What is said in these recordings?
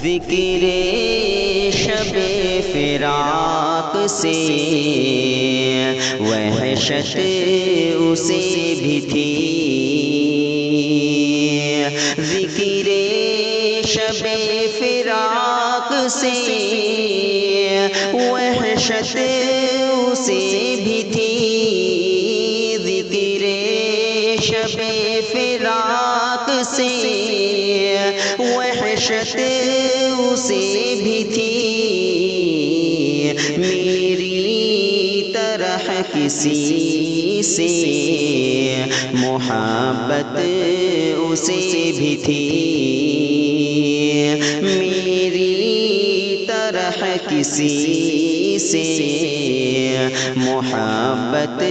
ذکر شب فراق سے وحشت اسے بھی تھی، ذکر شب فراق سے وحشت اسے بھی تھی، ذکر شب فراق سے وحشت اسے بھی تھی، میری طرح کسی سے محبت اسے بھی تھی، میری طرح کسی سے محبت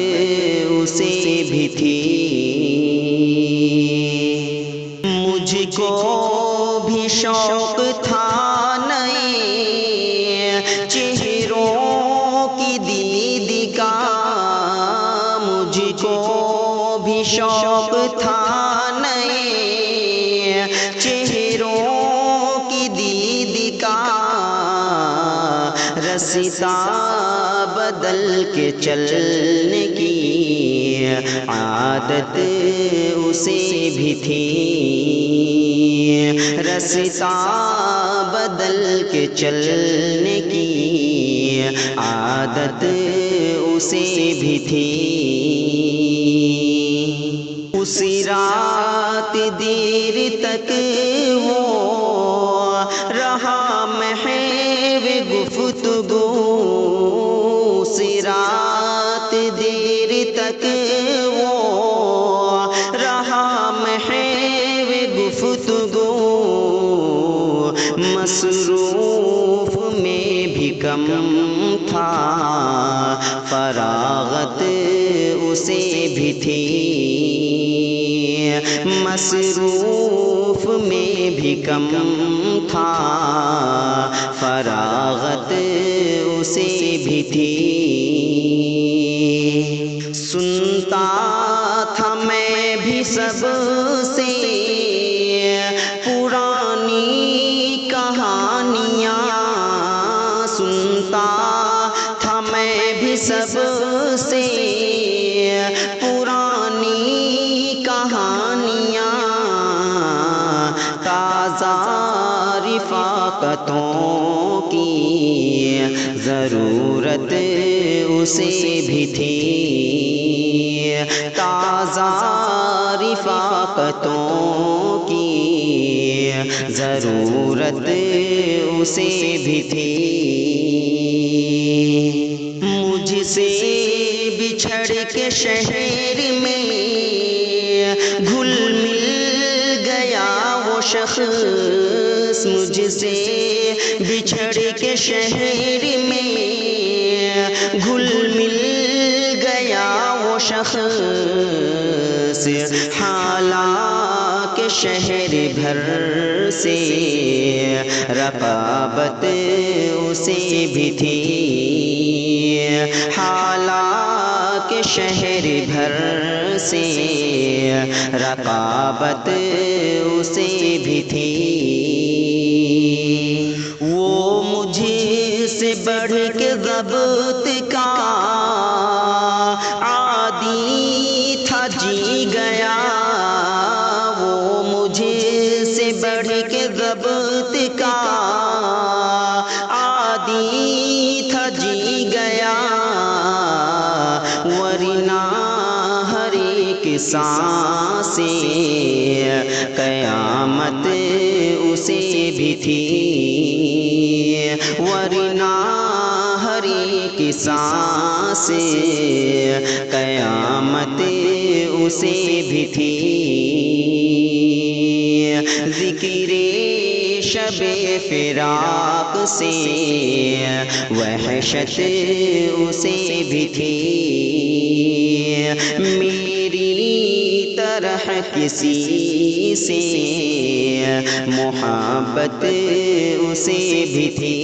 اسے بھی تھی، مجھ کو بھی شوق تھا نئے چہروں کی دید کا، مجھ کو بھی شوق تھا نئے چہروں کی دید کا، رستا بدل کے چلنے کی عادت اسے بھی تھی، رستا بدل کے چلنے کی عادت اسے بھی تھی، اسی رات دیر تک وہ رہا محو گفتگو، اسی رات دیر تک وہ رہا محو گفتگو، مصروف میں بھی کم تھا فراغت اسے بھی تھی، مصروف میں بھی کم تھا فراغت اسے بھی تھی، سنتا تھا میں بھی سب سے پرانی کہانیاں، سنتا تھا میں بھی سب سے پرانی کہانیاں، تازہ رفاقتوں کی ضرورت اسے بھی تھی، تازہ رفاقتوں کی ضرورت اسے بھی تھی، مجھ سے بچھڑ کے شہر میں گھل مل گیا وہ شخص، مجھ سے بچھڑ کے شہر میں گھل مل گیا وہ شخص، حالانکہ شہر بھر سے رقابت اسے بھی تھی، حالانکہ شہر بھر سے رقابت اسے بھی تھی، وہ مجھے سے بڑھ کے ضبط کا عادی تھا جی گیا، وہ مجھے سے بڑھ کے ضبط کا عادی تھا جی گیا، ورنہ ہر ایک سانس قیامت اسے بھی تھی، ورنہ ہر ایک سانس قیامت اسے بھی تھی، ذکر شب فراق سے وحشت اسے بھی تھی، میری طرح کسی سے محبت اسے بھی تھی۔